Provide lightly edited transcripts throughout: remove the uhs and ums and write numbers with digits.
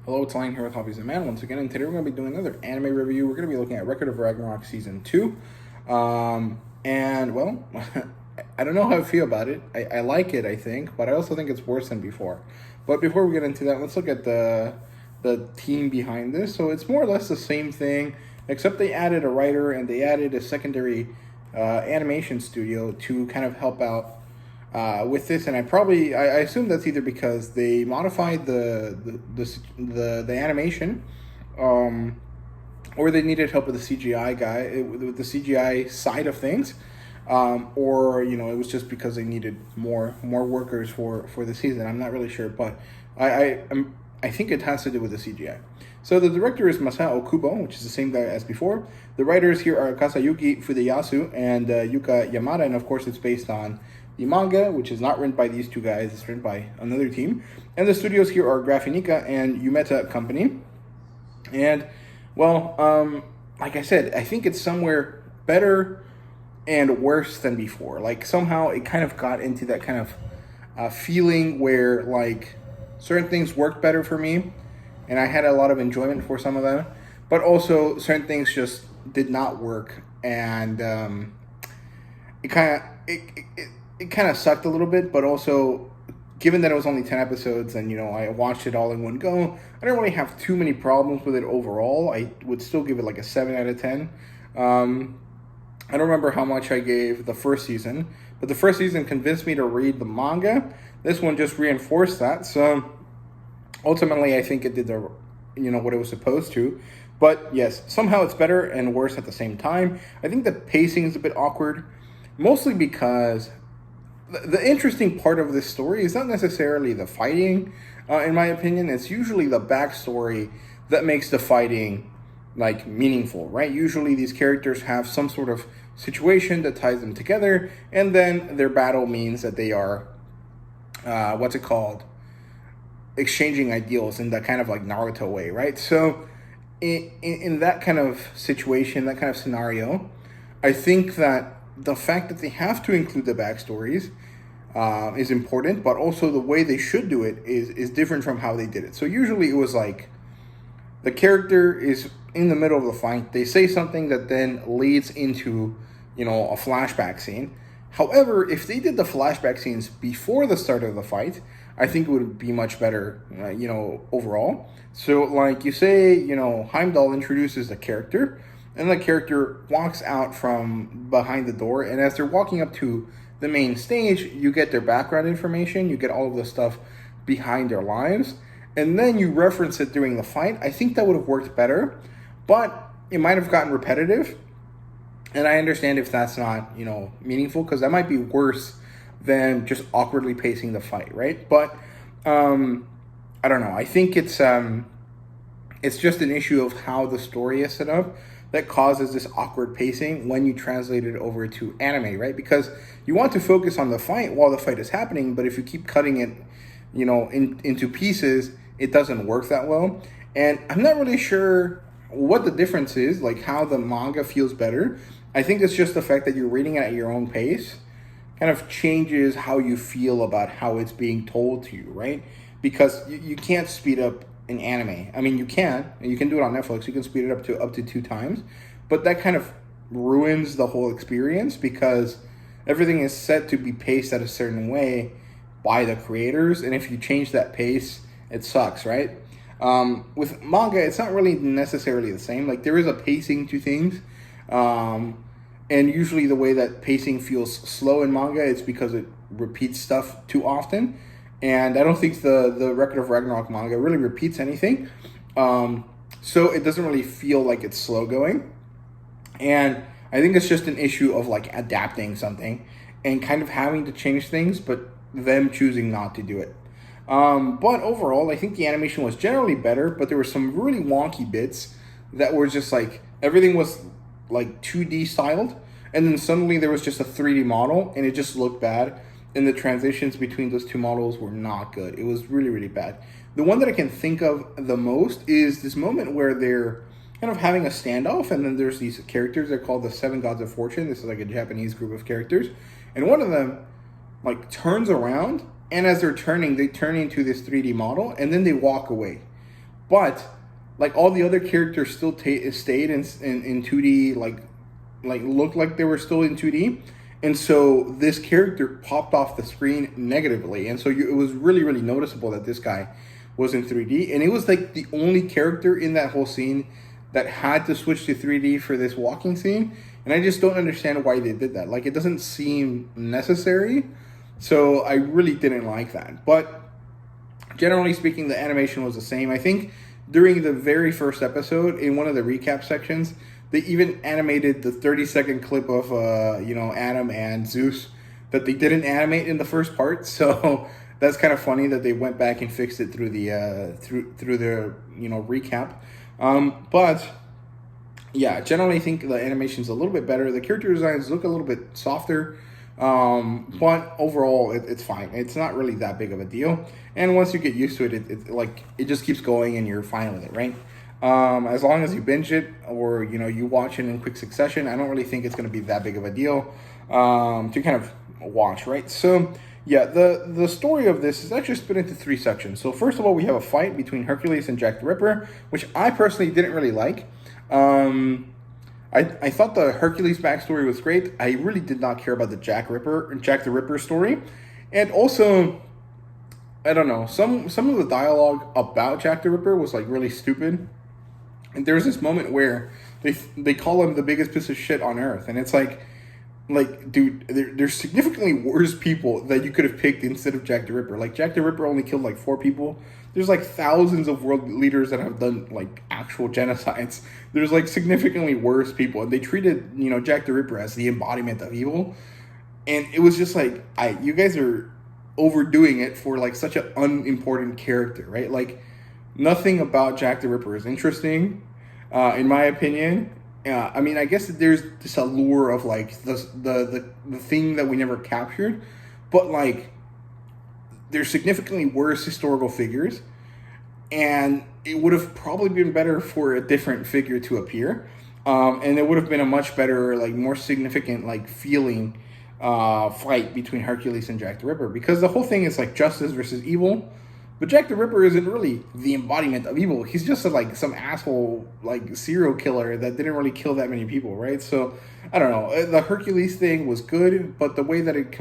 Hello, it's Lion here with HobbiesofaMan once again, and today we're going to be doing another anime review. We're going to be looking at Record of Ragnarok Season 2. And, well, I don't know how I feel about it. I like it, I think, but I also think it's worse than before. But before we get into that, let's look at the team behind this. So it's more or less the same thing, except they added a writer and they added a secondary animation studio to kind of help out with this, and I assume that's either because they modified the animation, or they needed help with the with the CGI side of things, or it was just because they needed more workers for the season. I'm not really sure, but I think it has to do with the CGI. So the director is Masao Kubo, which is the same guy as before. The writers here are Kasayuki Fudeyasu and Yuka Yamada, and of course it's based on the manga, which is not written by these two guys, it's written by another team. And the studios here are Graphinica and Umeta Company. And, well, like I said, I think it's somewhere better and worse than before. Like, somehow it kind of got into that kind of feeling where, like, certain things worked better for me, and I had a lot of enjoyment for some of them, but also certain things just did not work, and it kind of sucked a little bit. But also, given that it was only 10 episodes and I watched it all in one go, I don't really have too many problems with it overall. I would still give it like a 7 out of 10. I don't remember how much I gave the first season, but the first season convinced me to read the manga. This one just reinforced that. So ultimately, I think it did the what it was supposed to. But yes, somehow it's better and worse at the same time. I think the pacing is a bit awkward, mostly because the interesting part of this story is not necessarily the fighting, in my opinion. It's usually the backstory that makes the fighting like meaningful, right? Usually these characters have some sort of situation that ties them together, and then their battle means that they are exchanging ideals in that kind of like Naruto way, right? So in that kind of situation, that kind of scenario, I think that the fact that they have to include the backstories is important, but also the way they should do it is different from how they did it. So usually it was like the character is in the middle of the fight, they say something that then leads into a flashback scene. However, if they did the flashback scenes before the start of the fight, I think it would be much better, overall. So, like you say, Heimdall introduces the character, and the character walks out from behind the door, and as they're walking up to the main stage, you get their background information, you get all of the stuff behind their lives, and then you reference it during the fight. I think that would have worked better, but it might have gotten repetitive. And I understand if that's not, meaningful, because that might be worse than just awkwardly pacing the fight, right? But I don't know. I think it's just an issue of how the story is set up that causes this awkward pacing when you translate it over to anime, right? Because you want to focus on the fight while the fight is happening, but if you keep cutting it, into pieces, it doesn't work that well. And I'm not really sure what the difference is, like how the manga feels better. I think it's just the fact that you're reading it at your own pace kind of changes how you feel about how it's being told to you, right? Because you can't speed up an anime. I mean, you can do it on Netflix. You can speed it up to 2 times, but that kind of ruins the whole experience because everything is set to be paced at a certain way by the creators, and if you change that pace, it sucks, right? With manga, it's not really necessarily the same. Like, there is a pacing to things, and usually the way that pacing feels slow in manga is because it repeats stuff too often, and I don't think the Record of Ragnarok manga really repeats anything, so it doesn't really feel like it's slow going, and I think it's just an issue of like adapting something and kind of having to change things, but them choosing not to do it. But overall, I think the animation was generally better, but there were some really wonky bits that were just like, everything was like 2D styled, and then suddenly there was just a 3D model, and it just looked bad, and the transitions between those two models were not good. It was really, really bad. The one that I can think of the most is this moment where they're kind of having a standoff, and then there's these characters, they're called the Seven Gods of Fortune. This is like a Japanese group of characters, and one of them like turns around, and as they're turning, they turn into this 3D model, and then they walk away. but like all the other characters still stayed in 2D, like looked like they were still in 2D. And so this character popped off the screen negatively. And so it was really, really noticeable that this guy was in 3D. And it was like the only character in that whole scene that had to switch to 3D for this walking scene. And I just don't understand why they did that. Like, it doesn't seem necessary. So I really didn't like that. But generally speaking, the animation was the same. I think during the very first episode, in one of the recap sections, they even animated the 30-second clip of, Adam and Zeus that they didn't animate in the first part. So that's kind of funny that they went back and fixed it through the through the recap. But yeah, generally I think the animation's a little bit better. The character designs look a little bit softer. But overall, it's fine. It's not really that big of a deal. And once you get used to it, it just keeps going and you're fine with it, right? As long as you binge it or, you watch it in quick succession, I don't really think it's going to be that big of a deal to kind of watch, right? So, yeah, the story of this is actually split into 3 sections. So, first of all, we have a fight between Hercules and Jack the Ripper, which I personally didn't really like. I thought the Hercules backstory was great. I really did not care about the Jack the Ripper story. And also, I don't know, some of the dialogue about Jack the Ripper was, really stupid. And there was this moment where they call him the biggest piece of shit on earth. And it's like, dude, there's significantly worse people that you could have picked instead of Jack the Ripper. Like, Jack the Ripper only killed 4 people. There's thousands of world leaders that have done actual genocides. There's significantly worse people. And they treated, Jack the Ripper as the embodiment of evil. And it was just you guys are overdoing it for such an unimportant character, right? Nothing about Jack the Ripper is interesting, in my opinion. I guess that there's this allure of the thing that we never captured, but there's significantly worse historical figures, and it would have probably been better for a different figure to appear, and it would have been a much better, more significant, feeling fight between Hercules and Jack the Ripper, because the whole thing is justice versus evil. But Jack the Ripper isn't really the embodiment of evil. He's just some asshole serial killer that didn't really kill that many people, right? So I don't know. The Hercules thing was good, but the way that it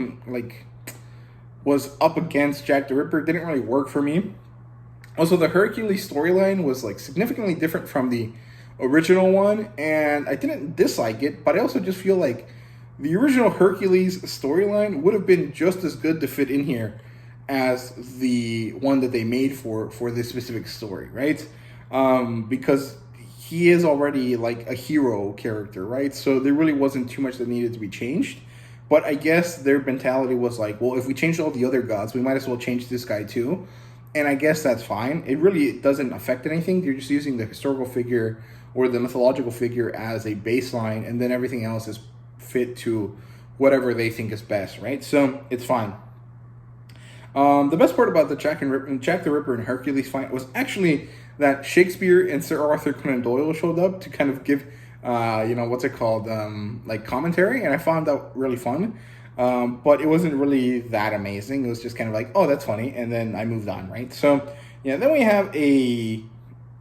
was up against Jack the Ripper didn't really work for me. Also, the Hercules storyline was significantly different from the original one, and I didn't dislike it, but I also just feel the original Hercules storyline would have been just as good to fit in here as the one that they made for this specific story, right? Because he is already a hero character, right? So there really wasn't too much that needed to be changed. But I guess their mentality was well, if we changed all the other gods, we might as well change this guy too. And I guess that's fine. It really doesn't affect anything. You're just using the historical figure or the mythological figure as a baseline, and then everything else is fit to whatever they think is best, right? So it's fine. The best part about the Jack the Ripper and Hercules fight was actually that Shakespeare and Sir Arthur Conan Doyle showed up to kind of give, commentary, and I found that really fun. But it wasn't really that amazing. It was just kind of oh, that's funny, and then I moved on, right? So, yeah, then we have a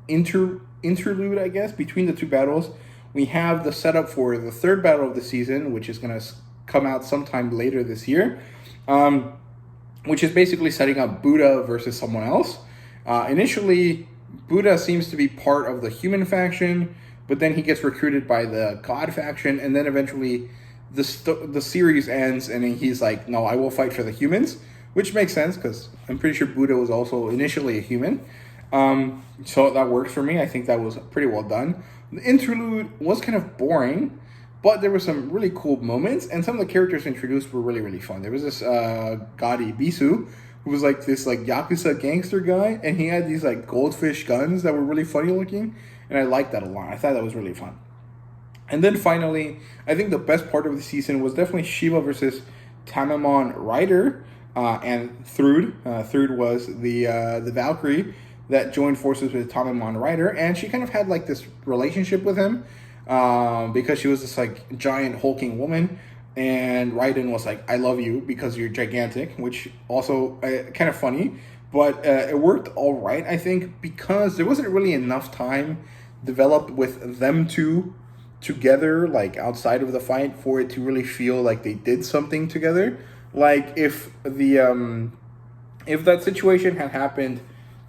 interlude, I guess, between the 2 battles. We have the setup for the 3rd battle of the season, which is going to come out sometime later this year. Which is basically setting up Buddha versus someone else. Initially, Buddha seems to be part of the human faction, but then he gets recruited by the god faction, and then eventually the series ends, and he's no, I will fight for the humans, which makes sense, because I'm pretty sure Buddha was also initially a human. So that works for me. I think that was pretty well done. The interlude was kind of boring, but there were some really cool moments, and some of the characters introduced were really, really fun. There was this Gadi Bisu, who was this Yakuza gangster guy, and he had these goldfish guns that were really funny looking, and I liked that a lot. I thought that was really fun. And then finally, I think the best part of the season was definitely Shiva versus Tamamon Rider and Thrud. Thrud was the Valkyrie that joined forces with Tamamon Rider, and she kind of had this relationship with him. Because she was this giant hulking woman, and Raiden was I love you because you're gigantic, which also kind of funny but it worked all right, I think, because there wasn't really enough time developed with them two together, like outside of the fight, for it to really feel like they did something together. Like if that situation had happened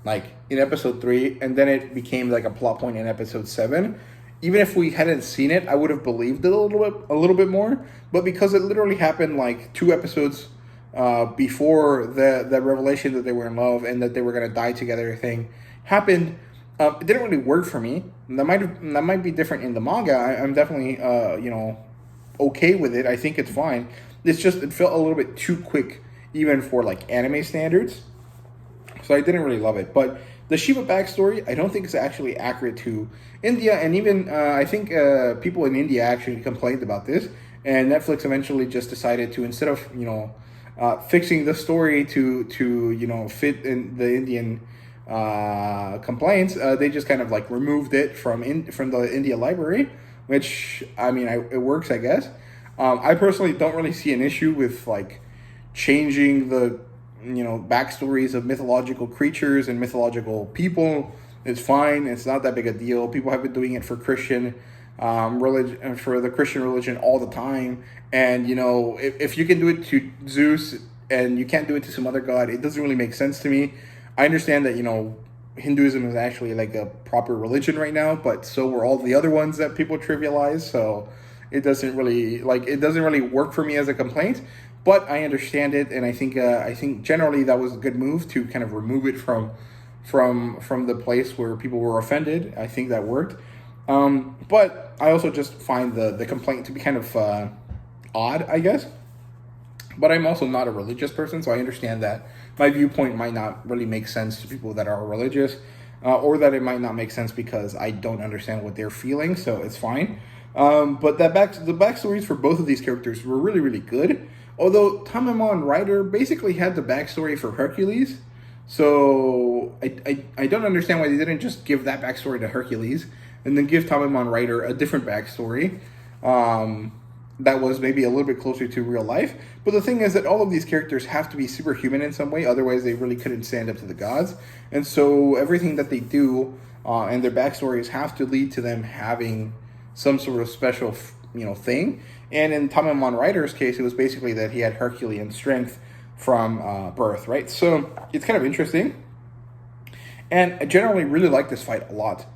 like in episode 3 and then it became like a plot point in episode 7, even if we hadn't seen it, I would have believed it a little bit more. But because it literally happened like 2 episodes before the revelation that they were in love and that they were gonna die together thing happened, it didn't really work for me. That might be different in the manga. I'm definitely okay with it. I think it's fine. It's just it felt a little bit too quick, even for like anime standards. So I didn't really love it. But the Shiva backstory, I don't think is actually accurate to India, and even I think people in India actually complained about this, and Netflix eventually just decided to, instead of fixing the story to fit in the Indian complaints, they just kind of like removed it from the India library, which I mean it works, I guess. I personally don't really see an issue with like changing the backstories of mythological creatures and mythological people. It's fine. It's not that big a deal. People have been doing it for Christian religion, for the Christian religion all the time. And if you can do it to Zeus and you can't do it to some other god, it doesn't really make sense to me. I understand that Hinduism is actually like a proper religion right now, but so were all the other ones that people trivialize. So it doesn't really work for me as a complaint. But I understand it, and I think generally that was a good move to kind of remove it from the place where people were offended. I think that worked. But I also just find the complaint to be kind of odd, I guess. But I'm also not a religious person, so I understand that my viewpoint might not really make sense to people that are religious, or that it might not make sense because I don't understand what they're feeling, so it's fine. But the backstories for both of these characters were really, really good. Although Tamamon Rider basically had the backstory for Hercules, so I don't understand why they didn't just give that backstory to Hercules and then give Tamamon Rider a different backstory that was maybe a little bit closer to real life. But the thing is that all of these characters have to be superhuman in some way, otherwise they really couldn't stand up to the gods. And so everything that they do and their backstories have to lead to them having some sort of special thing. And in Tamamon Rider's case, it was basically that he had Herculean strength from birth, right? So it's kind of interesting. And I generally really like this fight a lot.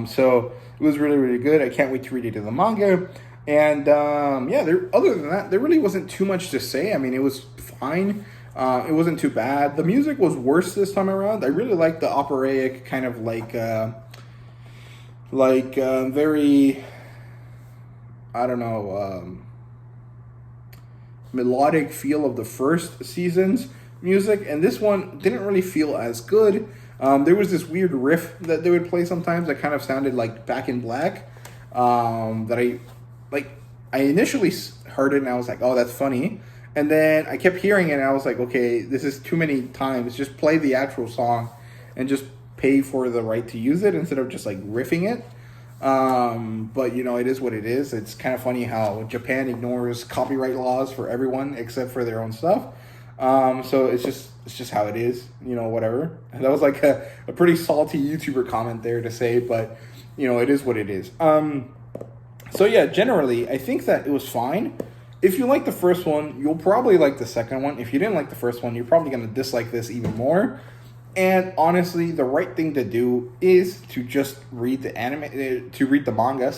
So it was really, really good. I can't wait to read it in the manga. And other than that, there really wasn't too much to say. I mean, it was fine. It wasn't too bad. The music was worse this time around. I really liked the operatic kind of very, I don't know, melodic feel of the first season's music, and this one didn't really feel as good. There was this weird riff that they would play sometimes that kind of sounded like Back in Black, that I initially heard it and I was like, oh, that's funny, and then I kept hearing it and I was like, okay, this is too many times. Just play the actual song and just pay for the right to use it instead of just like riffing it. But it is what it is. It's kind of funny how Japan ignores copyright laws for everyone except for their own stuff. So it's just how it is, whatever. And that was like a pretty salty YouTuber comment there to say, but it is what it is. So yeah, generally I think that it was fine. If you like the first one, you'll probably like the second one. If you didn't like the first one, you're probably going to dislike this even more. And honestly, the right thing to do is to just read the manga,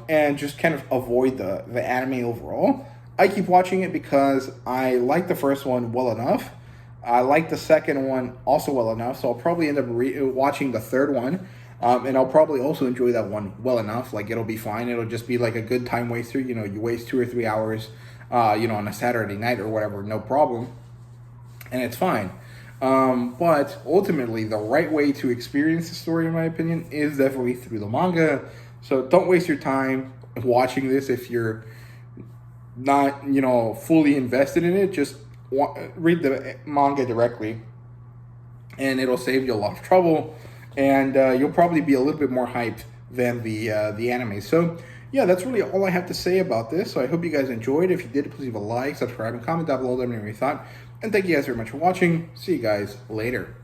and just kind of avoid the anime overall. I keep watching it because I like the first one well enough. I like the second one also well enough, so I'll probably end up watching the third one, and I'll probably also enjoy that one well enough. Like, it'll be fine. It'll just be like a good time waster. You waste 2 or 3 hours, on a Saturday night or whatever, no problem, and it's fine. But ultimately, the right way to experience the story, in my opinion, is definitely through the manga. So don't waste your time watching this if you're not, fully invested in it. Just read the manga directly, and it'll save you a lot of trouble, and you'll probably be a little bit more hyped than the anime. So yeah, that's really all I have to say about this. So I hope you guys enjoyed. If you did, please leave a like, subscribe, and comment down below. Let me know what you thought. And thank you guys very much for watching. See you guys later.